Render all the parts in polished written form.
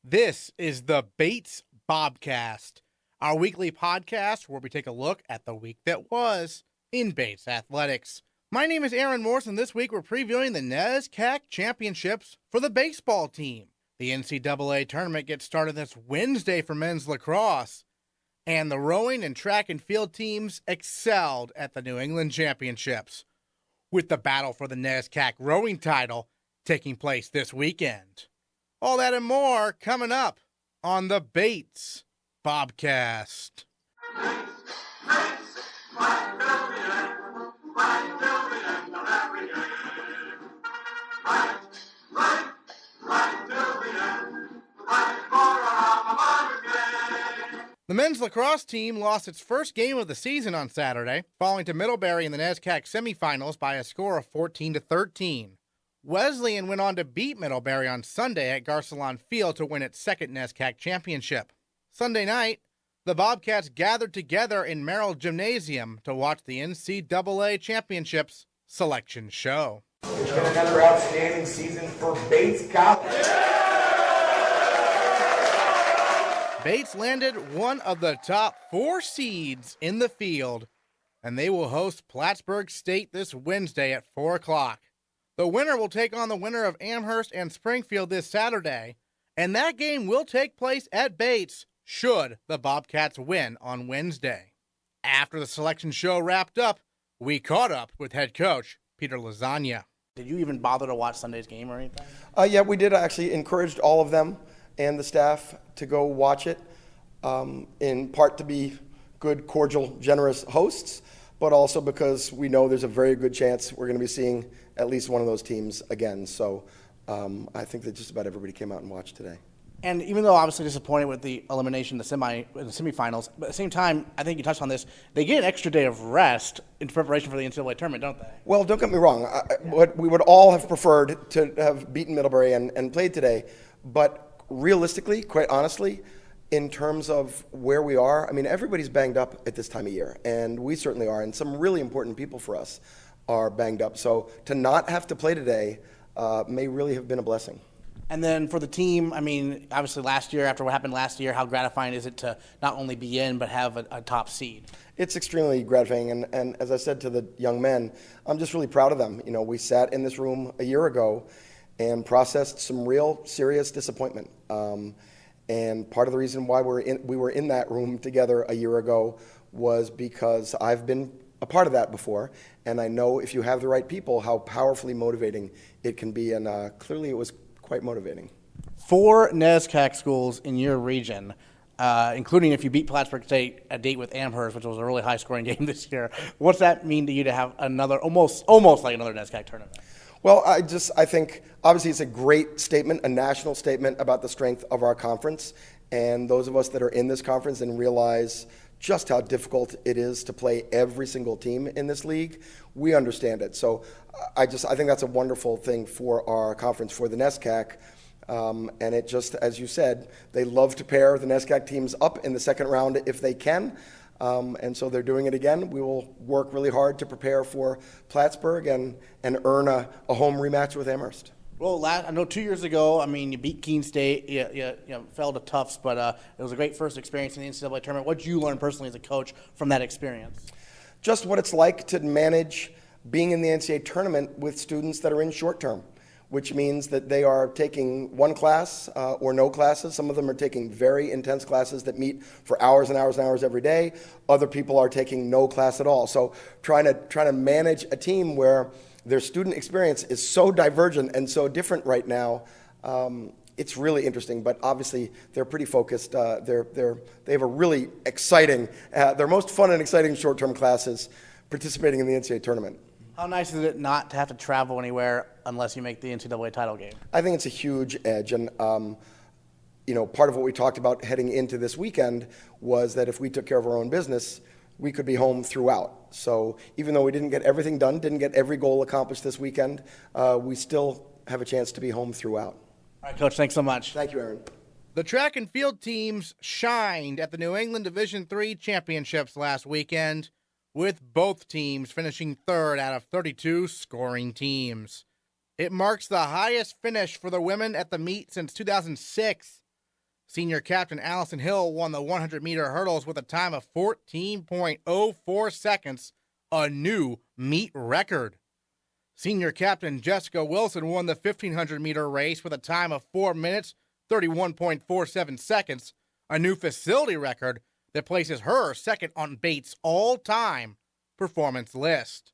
This is the Bates Bobcast, our weekly podcast where we take a look at the week that was in Bates athletics. My name is Aaron Morse, and this week we're previewing the NESCAC Championships for the baseball team. The NCAA tournament gets started this Wednesday for men's lacrosse, and the rowing and track and field teams excelled at the New England Championships, with the battle for the NESCAC rowing title taking place this weekend. All that and more coming up on the Bates Bobcast. The men's lacrosse team lost its first game of the season on Saturday, falling to Middlebury in the NESCAC semifinals by a score of 14-13. Wesleyan went on to beat Middlebury on Sunday at Garcelon Field to win its second NESCAC championship. Sunday night, the Bobcats gathered together in Merrill Gymnasium to watch the NCAA Championships selection show. It's been another outstanding season for Bates College. Bates landed one of the top 4 seeds in the field, and they will host Plattsburgh State this Wednesday at 4 o'clock. The winner will take on the winner of Amherst and Springfield this Saturday, and that game will take place at Bates should the Bobcats win on Wednesday. After the selection show wrapped up, we caught up with head coach Peter Lasagna. Did you even bother to watch Sunday's game or anything? Yeah, we did. Actually encouraged all of them and the staff to go watch it, in part to be good, cordial, generous hosts, but also because we know there's a very good chance we're going to be seeing at least one of those teams again. So I think that just about everybody came out and watched today. And even though obviously disappointed with the elimination in the semifinals, but at the same time, I think you touched on this, they get an extra day of rest in preparation for the NCAA tournament, don't they? Well, don't get me wrong. What we would all have preferred to have beaten Middlebury and played today, but realistically, quite honestly, in terms of where we are, I mean, everybody's banged up at this time of year, and we certainly are, and some really important people for us are banged up. So to not have to play today may really have been a blessing. And then for the team, I mean, obviously last year, after what happened last year, how gratifying is it to not only be in, but have a top seed? It's extremely gratifying, and as I said to the young men, I'm just really proud of them. You know, we sat in this room a year ago and processed some real serious disappointment. And part of the reason why we were in that room together a year ago was because I've been a part of that before, and I know if you have the right people, how powerfully motivating it can be, and clearly it was quite motivating. 4 NESCAC schools in your region, including if you beat Plattsburgh State a date with Amherst, which was a really high-scoring game this year. What's that mean to you to have another, almost like another NESCAC tournament? Well, I think obviously it's a great statement, a national statement about the strength of our conference, and those of us that are in this conference and realize just how difficult it is to play every single team in this league, we understand it. So I think that's a wonderful thing for our conference, for the NESCAC. And it just, as you said, they love to pair the NESCAC teams up in the second round if they can. And so they're doing it again. We will work really hard to prepare for Plattsburgh and earn a home rematch with Amherst. Well, I know 2 years ago, I mean, you beat Keene State, you fell to Tufts, but it was a great first experience in the NCAA tournament. What did you learn personally as a coach from that experience? Just what it's like to manage being in the NCAA tournament with students that are in short term, which means that they are taking one class or no classes. Some of them are taking very intense classes that meet for hours and hours and hours every day. Other people are taking no class at all. So trying to manage a team where their student experience is so divergent and so different right now, it's really interesting. But obviously, they're pretty focused. They have a really exciting, their most fun and exciting short-term classes participating in the NCAA tournament. How nice is it not to have to travel anywhere unless you make the NCAA title game? I think it's a huge edge, and part of what we talked about heading into this weekend was that if we took care of our own business, we could be home throughout. So even though we didn't get everything done, didn't get every goal accomplished this weekend, we still have a chance to be home throughout. All right, Coach, thanks so much. Thank you, Aaron. The track and field teams shined at the New England Division III Championships last weekend, with both teams finishing third out of 32 scoring teams. It marks the highest finish for the women at the meet since 2006. Senior captain Allison Hill won the 100-meter hurdles with a time of 14.04 seconds, a new meet record. Senior captain Jessica Wilson won the 1,500-meter race with a time of 4 minutes, 31.47 seconds, a new facility record that places her second on Bates' all-time performance list.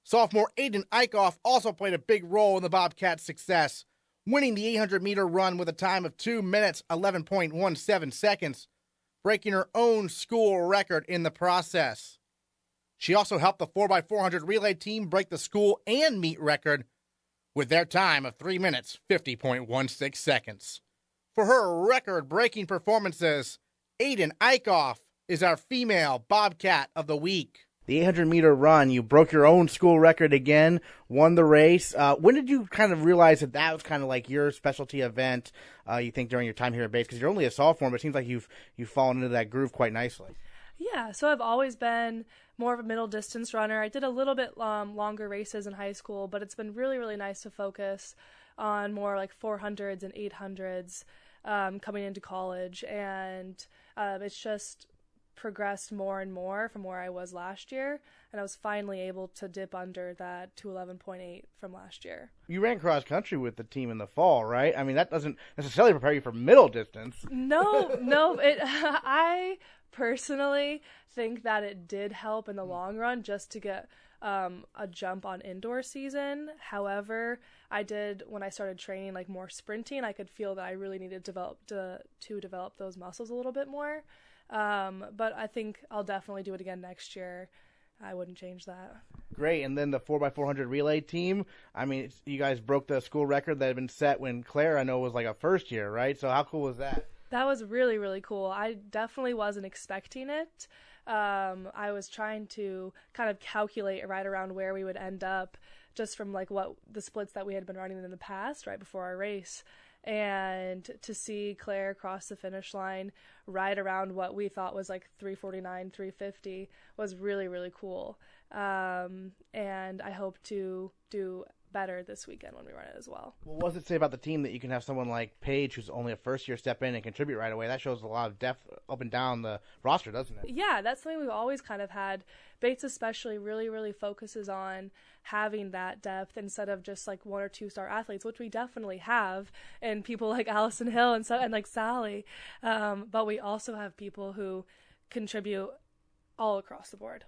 Sophomore Ayden Eickhoff also played a big role in the Bobcats' success, winning the 800-meter run with a time of 2 minutes, 11.17 seconds, breaking her own school record in the process. She also helped the 4x400 relay team break the school and meet record with their time of 3 minutes, 50.16 seconds. For her record-breaking performances, Ayden Eickhoff is our female Bobcat of the week. The 800-meter run, you broke your own school record again, won the race. When did you kind of realize that that was kind of like your specialty event, you think, during your time here at Bates? Because you're only a sophomore, but it seems like you've fallen into that groove quite nicely. Yeah, so I've always been more of a middle distance runner. I did a little bit longer races in high school, but it's been really, really nice to focus on more like 400s and 800s coming into college. And it's just progressed more and more from where I was last year, and I was finally able to dip under that 211.8 from last year. You ran cross country with the team in the fall, right? I mean, that doesn't necessarily prepare you for middle distance. No, I personally think that it did help in the long run just to get a jump on indoor season. However, when I started training like more sprinting, I could feel that I really needed to develop those muscles a little bit more. But I think I'll definitely do it again next year. I wouldn't change that. Great. And then the 4x400 relay team, I mean, you guys broke the school record that had been set when Claire, I know, was like a first year, right? So how cool was that? That was really, really cool. I definitely wasn't expecting it. I was trying to kind of calculate right around where we would end up just from like what the splits that we had been running in the past right before our race. And to see Claire cross the finish line right around what we thought was like 349, 350 was really, really cool. And I hope to do better this weekend when we run it as well. Well, what does it say about the team that you can have someone like Paige, who's only a first year, step in and contribute right away? That shows a lot of depth up and down the roster, doesn't it? Yeah, that's something we've always kind of had. Bates especially really, really focuses on having that depth instead of just like 1 or 2 star athletes, which we definitely have, and people like Allison Hill and like Sally. But we also have people who contribute all across the board.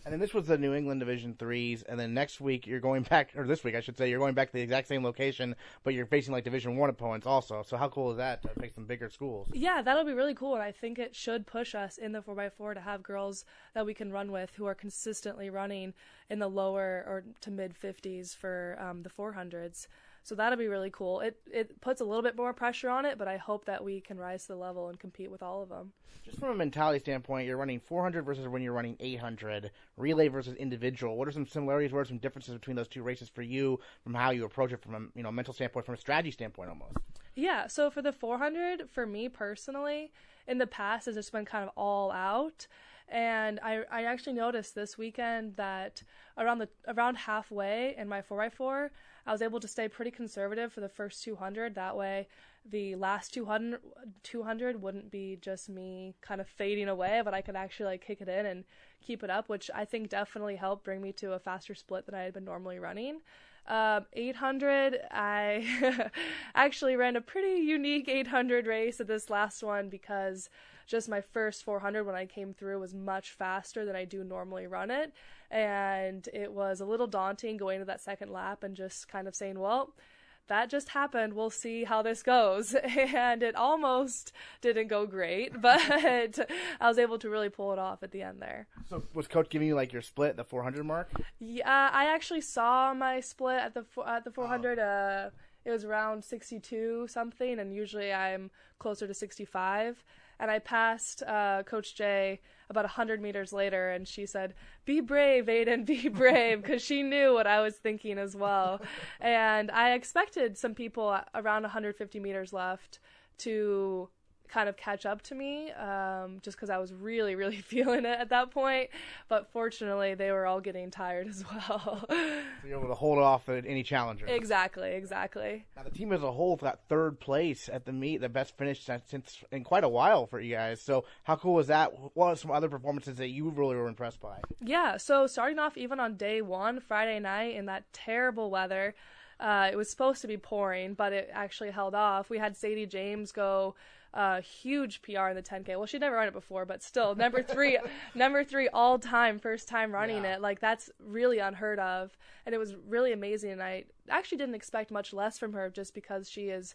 And then this was the New England Division IIIs, and then next week you're going back, or this week I should say, you're going back to the exact same location, but you're facing like Division I opponents also. So how cool is that to face some bigger schools? Yeah, that'll be really cool, and I think it should push us in the 4x4 to have girls that we can run with who are consistently running in the lower or to mid 50s for the 400s. So that'll be really cool. It puts a little bit more pressure on it, but I hope that we can rise to the level and compete with all of them. Just from a mentality standpoint, you're running 400 versus when you're running 800, relay versus individual. What are some similarities? What are some differences between those two races for you, from how you approach it from a mental standpoint, from a strategy standpoint almost? Yeah, so for the 400, for me personally, in the past, it's just been kind of all out. And I actually noticed this weekend that around halfway in my 4x4, I was able to stay pretty conservative for the first 200. That way, the last 200 wouldn't be just me kind of fading away, but I could actually like kick it in and keep it up, which I think definitely helped bring me to a faster split than I had been normally running. 800, I actually ran a pretty unique 800 race at this last one because just my first 400 when I came through was much faster than I do normally run it. And it was a little daunting going to that second lap and just kind of saying, well, that just happened. We'll see how this goes. And it almost didn't go great, but I was able to really pull it off at the end there. So was Coach giving you like your split at the 400 mark? Yeah, I actually saw my split at the 400. It was around 62 something, and usually I'm closer to 65. And I passed Coach Jay about 100 meters later, and she said, "Be brave, Ayden, be brave," because she knew what I was thinking as well. And I expected some people around 150 meters left to kind of catch up to me, just because I was really, really feeling it at that point. But fortunately, they were all getting tired as well. So you're able to hold off any challenger. Exactly. Now the team as a whole got third place at the meet, the best finish since in quite a while for you guys. So how cool was that? What are some other performances that you really were impressed by? Yeah, so starting off even on day one, Friday night, in that terrible weather, it was supposed to be pouring, but it actually held off. We had Sadie James go huge PR in the 10K. Well, she'd never run it before, but still, number three all time, first time running it. Like, that's really unheard of, and it was really amazing. And I actually didn't expect much less from her, just because she has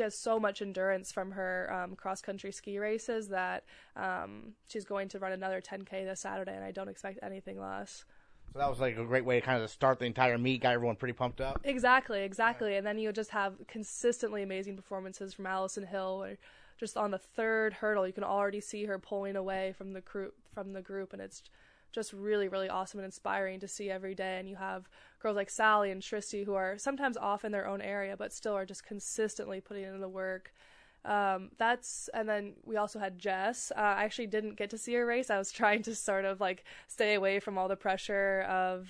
so much endurance from her cross country ski races that she's going to run another 10K this Saturday, and I don't expect anything less. So that was like a great way to kind of start the entire meet, got everyone pretty pumped up. Exactly. And then you just have consistently amazing performances from Allison Hill, or just on the third hurdle, you can already see her pulling away from the group, and it's just really, really awesome and inspiring to see every day. And you have girls like Sally and Tristy, who are sometimes off in their own area, but still are just consistently putting in the work. And then we also had Jess. I actually didn't get to see her race. I was trying to sort of like stay away from all the pressure of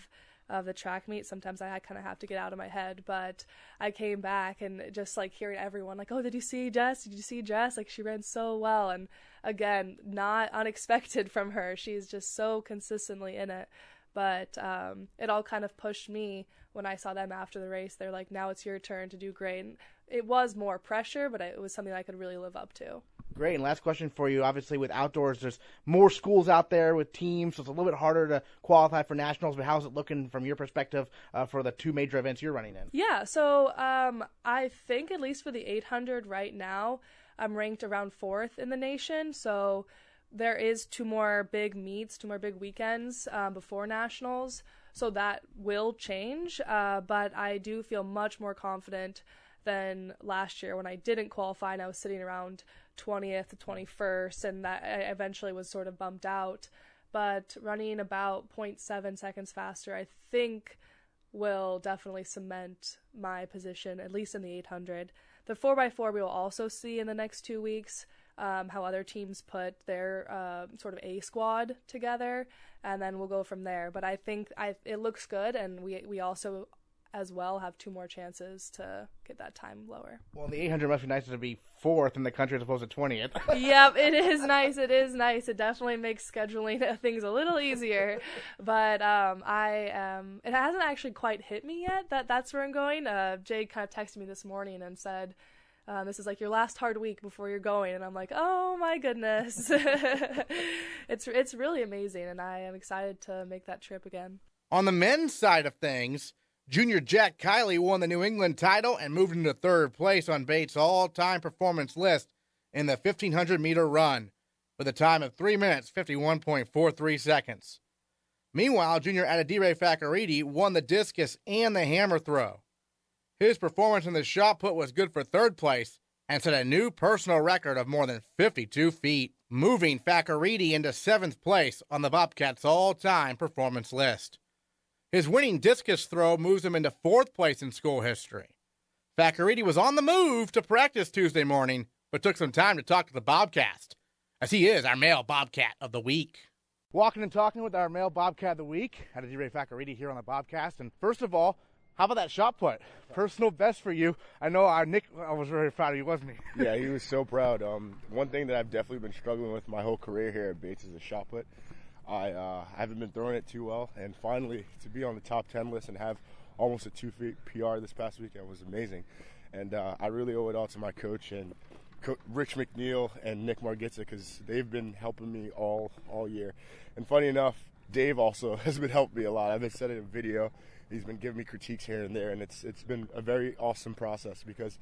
the track meet. Sometimes I kind of have to get out of my head, but I came back and just like hearing everyone like, oh, did you see Jess? Like, she ran so well. And again, not unexpected from her. She's just so consistently in it. But it all kind of pushed me when I saw them after the race. They're like, now it's your turn to do great. And it was more pressure, but it was something I could really live up to. Great. And last question for you. Obviously, with outdoors, there's more schools out there with teams, so it's a little bit harder to qualify for nationals. But how's it looking from your perspective for the two major events you're running in? Yeah, so I think at least for the 800 right now, I'm ranked around 4th in the nation. So there is two more big weekends before nationals. So that will change. But I do feel much more confident than last year when I didn't qualify and I was sitting around 20th to 21st, and that I eventually was sort of bumped out. But running about 0.7 seconds faster, I think, will definitely cement my position, at least in the 800. The 4x4 we will also see in the next 2 weeks, how other teams put their sort of A squad together, and then we'll go from there. But I think it looks good, and we also as well have 2 more chances to get that time lower. Well, the 800 must be nicer to be 4th in the country as opposed to 20th. Yep, it is nice. It definitely makes scheduling things a little easier. But it hasn't actually quite hit me yet that's where I'm going. Jade kind of texted me this morning and said, this is like your last hard week before you're going. And I'm like, oh my goodness. It's really amazing, and I am excited to make that trip again. On the men's side of things, junior Jack Kiley won the New England title and moved into 3rd place on Bates' all-time performance list in the 1,500-meter run with a time of 3 minutes, 51.43 seconds. Meanwhile, junior Adedire Fakorede won the discus and the hammer throw. His performance in the shot put was good for 3rd place and set a new personal record of more than 52 feet, moving Fakorede into 7th place on the Bobcats' all-time performance list. His winning discus throw moves him into 4th place in school history. Fakorede was on the move to practice Tuesday morning, but took some time to talk to the Bobcast, as he is our male Bobcat of the week. Walking and talking with our male Bobcat of the week, Adedire Fakorede here on the Bobcast. And first of all, how about that shot put? Personal best for you. I know Nick was very proud of you, wasn't he? Yeah, he was so proud. One thing that I've definitely been struggling with my whole career here at Bates is a shot put. I haven't been throwing it too well, and finally to be on the top 10 list and have almost a 2 feet PR this past weekend was amazing. And I really owe it all to my coach and Rich McNeil and Nick Margitza, because they've been helping me all year. And funny enough, Dave also has been helping me a lot. I've been sending him video. He's been giving me critiques here and there, and it's been a very awesome process, because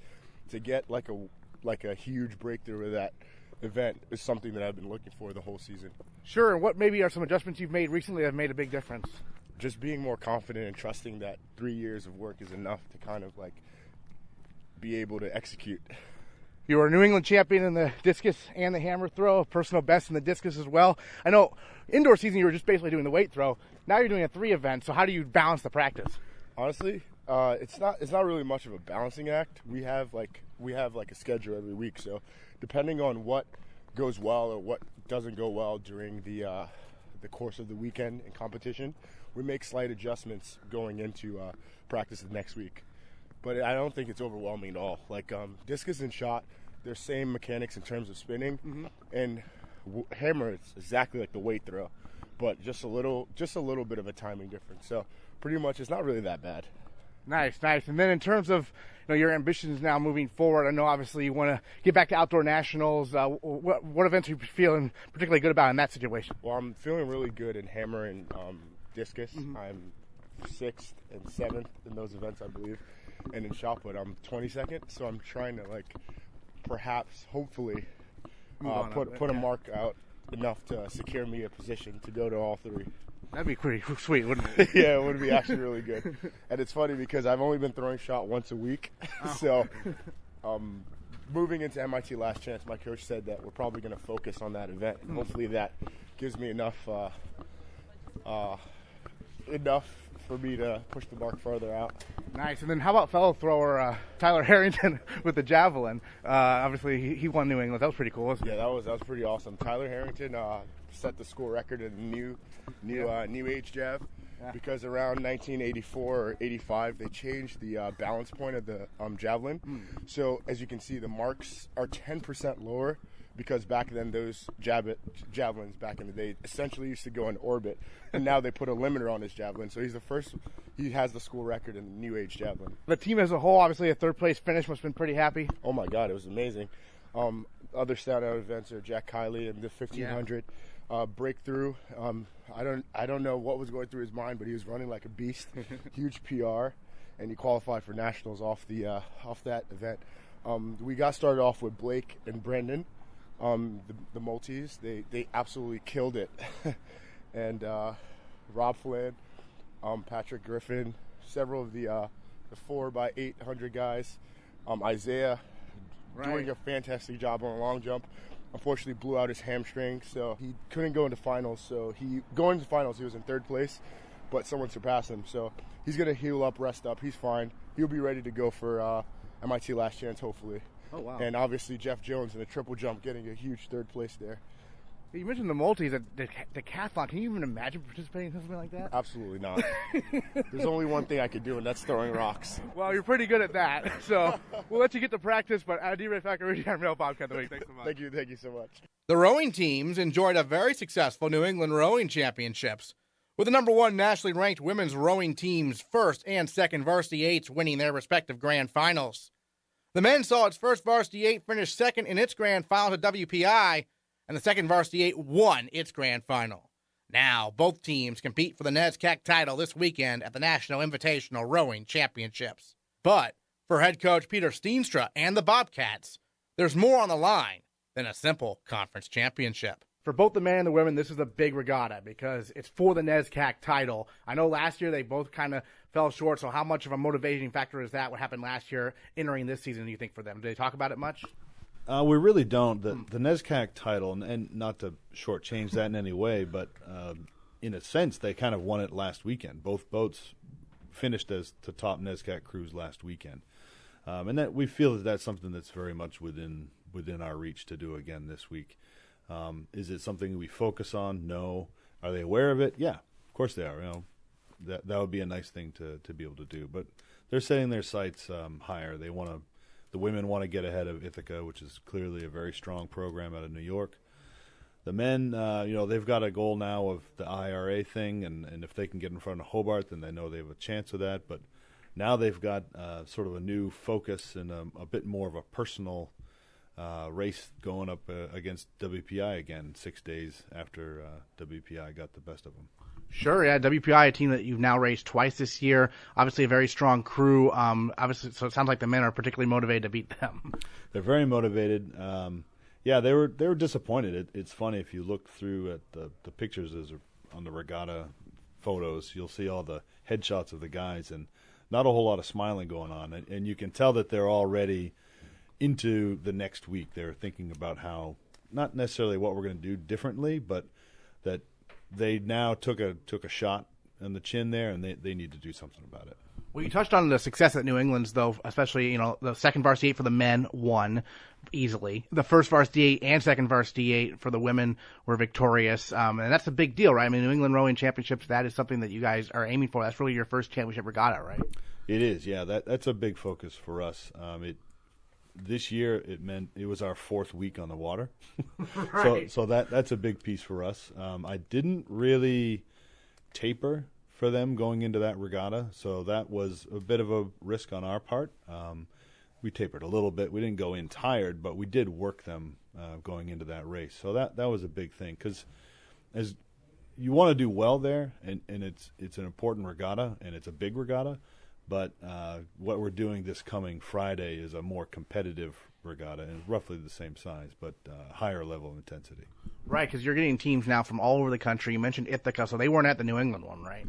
to get like a huge breakthrough with that event is something that I've been looking for the whole season. Sure. What maybe are some adjustments you've made recently that have made a big difference? Just being more confident and trusting that 3 years of work is enough to kind of like be able to execute. You were a New England champion in the discus and the hammer throw, personal best in the discus as well. I know indoor season you were just basically doing the weight throw. Now you're doing a 3 event, so how do you balance the practice? Honestly, it's not really much of a balancing act. We have like a schedule every week, so depending on what goes well or what doesn't go well during the the course of the weekend and competition, we make slight adjustments going into practice the next week. But I don't think it's overwhelming at all. Like discus and shot, they're same mechanics in terms of spinning, and hammer is exactly like the weight throw, but just a little bit of a timing difference. So pretty much, it's not really that bad. Nice. And then in terms of your ambitions now moving forward, I know obviously you want to get back to outdoor nationals. What events are you feeling particularly good about in that situation? Well, I'm feeling really good in hammer and discus. I'm 6th and 7th in those events, I believe. And in shot put, I'm 22nd. So I'm trying to perhaps, hopefully, put a mark out enough to secure me a position to go to all 3. That'd be pretty sweet, wouldn't it? Yeah, it would be actually really good. And it's funny because I've only been throwing shot once a week. So moving into MIT Last Chance, my coach said that we're probably going to focus on that event. And hopefully that gives me enough for me to push the mark further out. Nice. And then how about fellow thrower Tyler Harrington with the javelin? Obviously, he won New England. That was pretty cool, wasn't it? Yeah, that was pretty awesome. Tyler Harrington set the school record in the new age jav, because around 1984 or 85 they changed the balance point of the javelin. So as you can see, the marks are 10% lower, because back then those javelins back in the day essentially used to go in orbit, and now they put a limiter on his javelin. So he has the school record in the new age javelin. The team as a whole, obviously a 3rd place finish, must have been pretty happy. Oh my God, it was amazing. Other standout events are Jack Kiley and the 1500 breakthrough. I don't know what was going through his mind, but he was running like a beast. Huge PR, and he qualified for nationals off that event. We got started off with Blake and Brendan, the Maltese. They absolutely killed it. And Rob Flynn, Patrick Griffin, several of the 4x800 guys. Isaiah doing a fantastic job on a long jump. Unfortunately blew out his hamstring, so he couldn't go into finals. So going into finals, he was in 3rd place, but someone surpassed him. So he's going to heal up, rest up. He's fine. He'll be ready to go for MIT Last Chance, hopefully. Oh, wow. And obviously Jeff Jones in the triple jump getting a huge 3rd place there. You mentioned the Maltese, the decathlon. Can you even imagine participating in something like that? Absolutely not. There's only one thing I could do, and that's throwing rocks. Well, you're pretty good at that. So we'll let you get to practice, but Adedire Fakorede on Real Bobcast of the Week. Thanks so much. Thank you so much. The rowing teams enjoyed a very successful New England Rowing Championships, with the number 1 nationally ranked women's rowing teams' 1st and 2nd varsity 8s winning their respective grand finals. The men saw its 1st varsity 8 finish 2nd in its grand final to WPI, and the 2nd varsity 8 won its grand final. Now, both teams compete for the NESCAC title this weekend at the National Invitational Rowing Championships. But for head coach Peter Steenstra and the Bobcats, there's more on the line than a simple conference championship. For both the men and the women, this is a big regatta because it's for the NESCAC title. I know last year they both kind of fell short, so how much of a motivating factor is that, what happened last year, entering this season, do you think, for them? Do they talk about it much? We really don't. The NESCAC title, and not to shortchange that in any way, but in a sense, they kind of won it last weekend. Both boats finished as the top NESCAC crews last weekend. And that we feel that that's something that's very much within our reach to do again this week. Is it something we focus on? No. Are they aware of it? Yeah, of course they are. That would be a nice thing to be able to do. But they're setting their sights higher. The women want to get ahead of Ithaca, which is clearly a very strong program out of New York. The men, they've got a goal now of the IRA thing, and if they can get in front of Hobart, then they know they have a chance of that. But now they've got sort of a new focus and a bit more of a personal race going up against WPI again 6 days after WPI got the best of them. Sure, yeah. WPI, a team that you've now raced twice this year. Obviously a very strong crew. Obviously, so it sounds like the men are particularly motivated to beat them. They're very motivated. Yeah, they were disappointed. It's funny, if you look through at the pictures on the regatta photos, you'll see all the headshots of the guys, and not a whole lot of smiling going on. And you can tell that they're already into the next week. They're thinking about how, not necessarily what we're going to do differently, but that they now took a shot on the chin there, and they need to do something about it. Well, you touched on the success at New England's, though, especially, the second varsity 8 for the men won easily. The first varsity 8 and second varsity 8 for the women were victorious. And that's a big deal, right? I mean, New England Rowing Championships, that is something that you guys are aiming for. That's really your first championship regatta, right? It is, yeah. That's a big focus for us. This year, it meant it was our 4th week on the water. Right. So that's a big piece for us. I didn't really taper for them going into that regatta, so that was a bit of a risk on our part. We tapered a little bit. We didn't go in tired, but we did work them going into that race. So that was a big thing, because as you want to do well there, and it's an important regatta, and it's a big regatta, but what we're doing this coming Friday is a more competitive regatta, and roughly the same size, but higher level of intensity. Right, because you're getting teams now from all over the country. You mentioned Ithaca, so they weren't at the New England one, right?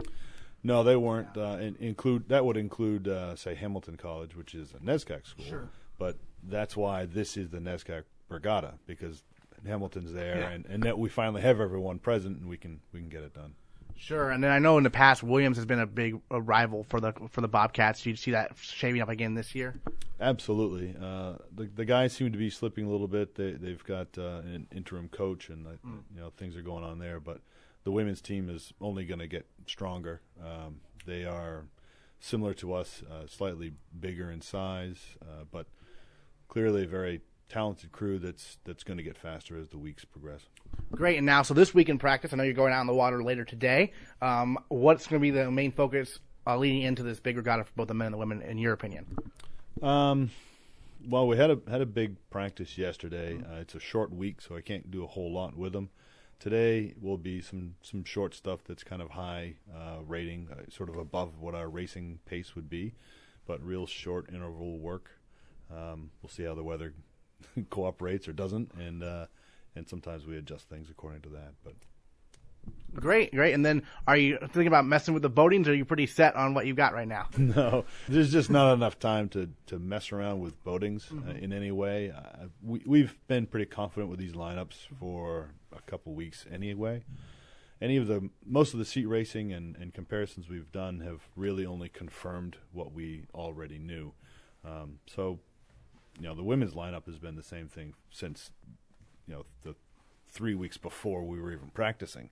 No, they weren't. That would include, say, Hamilton College, which is a NESCAC school. Sure. But that's why this is the NESCAC regatta, because Hamilton's there, Yeah. and that we finally have everyone present, and we can get it done. Sure, and then I know in the past Williams has been a big rival for the Bobcats. Do you see that shaping up again this year? Absolutely. The guys seem to be slipping a little bit. They've got an interim coach, and things are going on there. But the women's team is only going to get stronger. They are similar to us, slightly bigger in size, but clearly a very talented crew that's going to get faster as the weeks progress. Great. And now, so this week in practice, I know you're going out on the water later today. What's going to be the main focus leading into this big regatta for both the men and the women, in your opinion? Well, we had a big practice yesterday. It's a short week, so I can't do a whole lot with them. Today will be some short stuff that's kind of high rating, sort of above what our racing pace would be, but real short interval work. We'll see how the weather cooperates or doesn't, and sometimes we adjust things according to that. But Great. And then, are you thinking about messing with the boatings, or are you pretty set on what you've got right now? No, there's just not enough time to mess around with boatings in any way. We've been pretty confident with these lineups for a couple weeks anyway. Most of the seat racing and comparisons we've done have really only confirmed what we already knew. So, the women's lineup has been the same thing since, the 3 weeks before we were even practicing.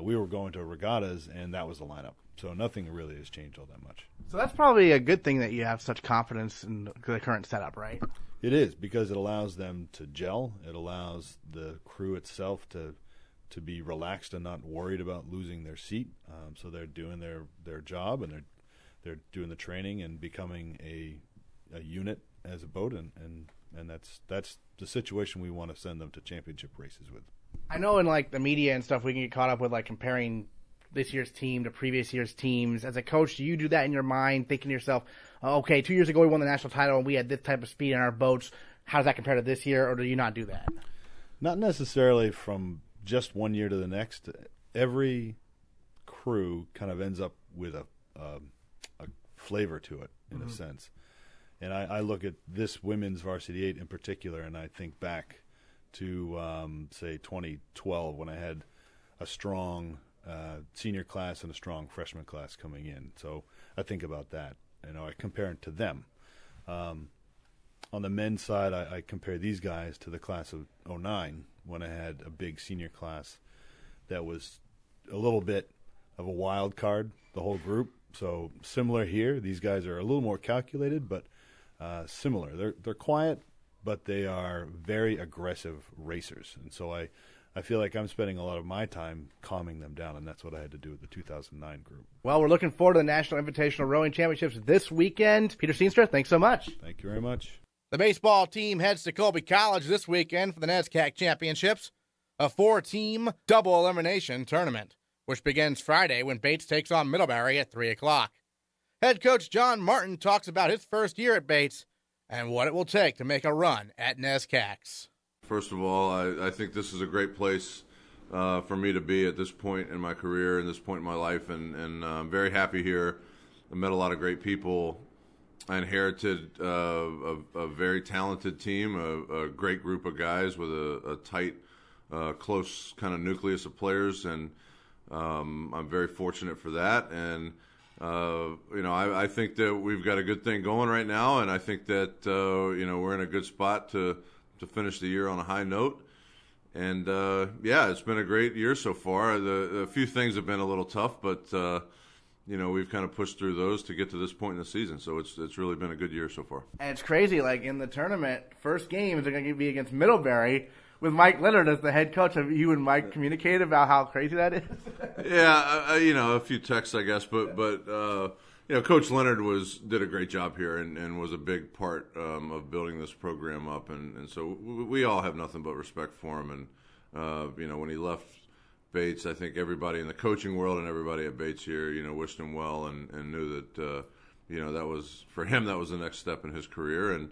We were going to regattas, and that was the lineup. So nothing really has changed all that much. So that's probably a good thing that you have such confidence in the current setup, right? It is, because it allows them to gel. It allows the crew itself to be relaxed and not worried about losing their seat. So they're doing their job, and they're doing the training and becoming a unit as a boat, and that's the situation we want to send them to championship races with. I know in the media and stuff we can get caught up with comparing this year's team to previous year's teams. As a coach, do you do that in your mind, thinking to yourself, okay, 2 years ago we won the national title and we had this type of speed in our boats. How does that compare to this year, or do you not do that? Not necessarily from just 1 year to the next. Every crew kind of ends up with a flavor to it, in a sense. And I look at this women's varsity 8 in particular, and I think back to, say, 2012, when I had a strong senior class and a strong freshman class coming in. So I think about that. I compare it to them. On the men's side, I compare these guys to the class of 2009, when I had a big senior class that was a little bit of a wild card, the whole group. So similar here. These guys are a little more calculated, but similar. They're quiet, but they are very aggressive racers. And so I feel like I'm spending a lot of my time calming them down, and that's what I had to do with the 2009 group. Well, we're looking forward to the National Invitational Rowing Championships this weekend. Peter Steenstra, thanks so much. Thank you very much. The baseball team heads to Colby College this weekend for the NESCAC Championships, a 4-team double elimination tournament, which begins Friday when Bates takes on Middlebury at 3 o'clock. Head coach John Martin talks about his first year at Bates and what it will take to make a run at NESCACs. First of all, I think this is a great place for me to be at this point in my career and this point in my life, and I'm very happy here. I met a lot of great people. I inherited a very talented team, a great group of guys with a tight, close kind of nucleus of players, and I'm very fortunate for that. And I think that we've got a good thing going right now, and I think that we're in a good spot to finish the year on a high note. And it's been a great year so far. A few things have been a little tough, but we've kind of pushed through those to get to this point in the season. So it's really been a good year so far. And it's crazy. Like in the tournament, first games are going to be against Middlebury with Mike Leonard as the head coach. Have you and Mike communicated about how crazy that is? Yeah, a few texts, I guess, but Coach Leonard did a great job here and was a big part of building this program up, and so we all have nothing but respect for him. And when he left Bates, I think everybody in the coaching world and everybody at Bates here, wished him well and knew that that was for him, that was the next step in his career, and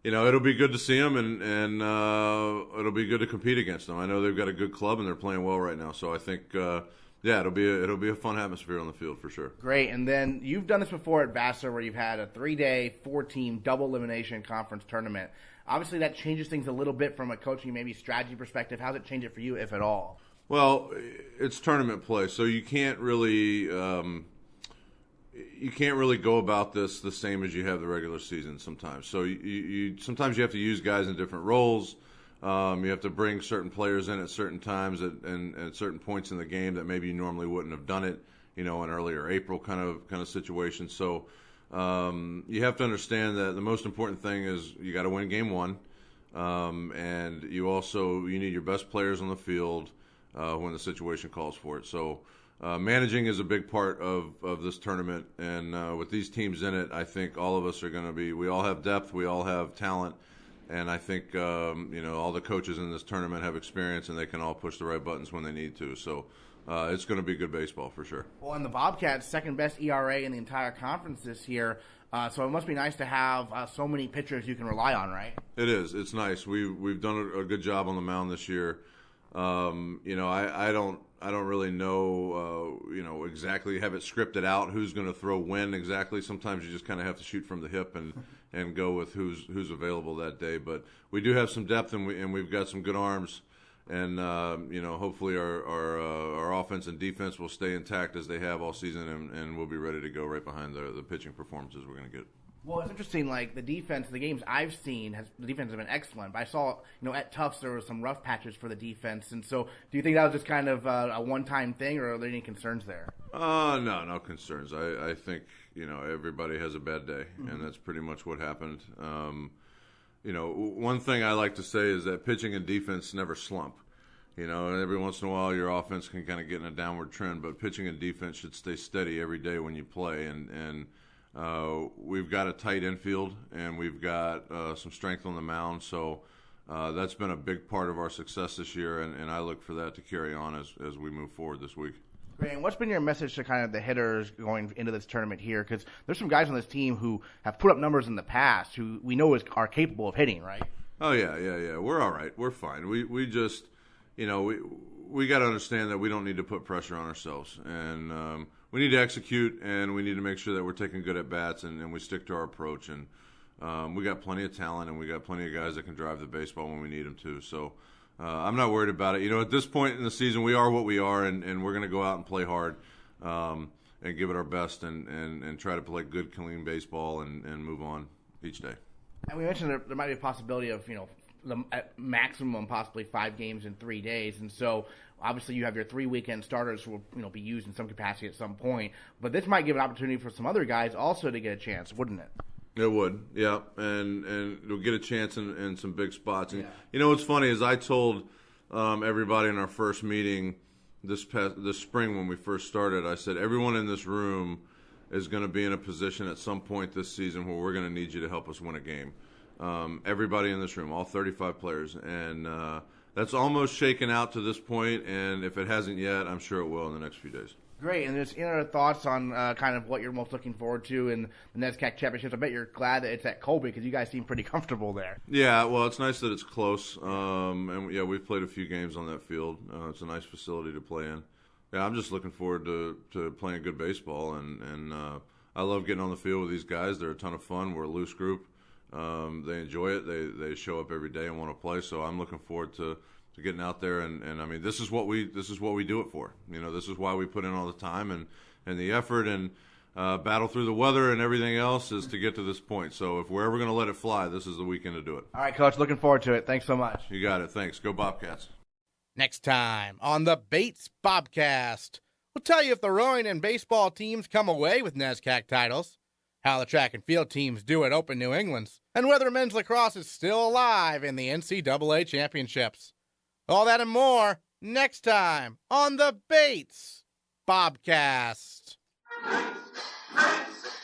it'll be good to see him, and it'll be good to compete against them. I know they've got a good club and they're playing well right now, so I think it'll be a fun atmosphere on the field for sure. Great. And then you've done this before at Vassar, where you've had a 3-day, 4-team double elimination conference tournament. Obviously, that changes things a little bit from a coaching, maybe strategy perspective. How's it change it for you, if at all? Well, it's tournament play, so you can't really go about this the same as you have the regular season sometimes. So you sometimes you have to use guys in different roles. You have to bring certain players in at certain times and at certain points in the game that maybe you normally wouldn't have done it, in earlier April kind of situation. So you have to understand that the most important thing is you got to win game one, and you need your best players on the field when the situation calls for it. So managing is a big part of this tournament, and with these teams in it, I think all of us are going to be. We all have depth, we all have talent. And I think, all the coaches in this tournament have experience, and they can all push the right buttons when they need to. So it's going to be good baseball for sure. Well, and the Bobcats' second best ERA in the entire conference this year. So it must be nice to have so many pitchers you can rely on, right? It is. It's nice. We've done a good job on the mound this year. I don't really know, exactly have it scripted out who's going to throw when exactly. Sometimes you just kind of have to shoot from the hip and go with who's available that day. But we do have some depth, and we've got some good arms, and hopefully our offense and defense will stay intact as they have all season, and we'll be ready to go right behind the pitching performances we're going to get. Well, it's interesting, like the defense, the games I've seen, the defense has been excellent. But I saw, at Tufts there were some rough patches for the defense. And so do you think that was just kind of a one-time thing, or are there any concerns there? No concerns. I think, everybody has a bad day, and that's pretty much what happened. One thing I like to say is that pitching and defense never slump. Every once in a while your offense can kind of get in a downward trend, but pitching and defense should stay steady every day when you play. And we've got a tight infield, and we've got some strength on the mound, so that's been a big part of our success this year, and I look for that to carry on as we move forward this week. Great. And what's been your message to kind of the hitters going into this tournament here? Because there's some guys on this team who have put up numbers in the past who we know are capable of hitting, right? Oh, yeah. We're all right. We're fine. We just, we got to understand that we don't need to put pressure on ourselves, and we need to execute, and we need to make sure that we're taking good at-bats and we stick to our approach. And we got plenty of talent, and we got plenty of guys that can drive the baseball when we need them to. So I'm not worried about it. At this point in the season, we are what we are, and we're going to go out and play hard and give it our best and try to play good, clean baseball and move on each day. And we mentioned there might be a possibility of, at maximum possibly 5 games in 3 days. And so obviously you have your 3 weekend starters who will be used in some capacity at some point. But this might give an opportunity for some other guys also to get a chance, wouldn't it? It would, yeah, and it'll get a chance in some big spots. And what's funny is I told everybody in our first meeting this spring when we first started, I said everyone in this room is going to be in a position at some point this season where we're going to need you to help us win a game. Everybody in this room, all 35 players, and that's almost shaken out to this point. And if it hasn't yet, I'm sure it will in the next few days. Great, and just other thoughts on kind of what you're most looking forward to in the NESCAC Championships. I bet you're glad that it's at Colby because you guys seem pretty comfortable there. Yeah, well, it's nice that it's close, and we've played a few games on that field. It's a nice facility to play in. Yeah, I'm just looking forward to playing good baseball, and I love getting on the field with these guys. They're a ton of fun. We're a loose group. They enjoy it. They show up every day and want to play. So I'm looking forward to getting out there, and I mean this is what we do it for. This is why we put in all the time, and the effort and battle through the weather and everything else is to get to this point. So if we're ever going to let it fly, this is the weekend to do it. All right, Coach, looking forward to it. Thanks so much. You got it. Thanks. Go Bobcats. Next time on the Bates Bobcast, we'll tell you if the rowing and baseball teams come away with NESCAC titles, how the track and field teams do at Open New England's, and whether men's lacrosse is still alive in the NCAA Championships. All that and more next time on the Bates Bobcast. Bates, Bates,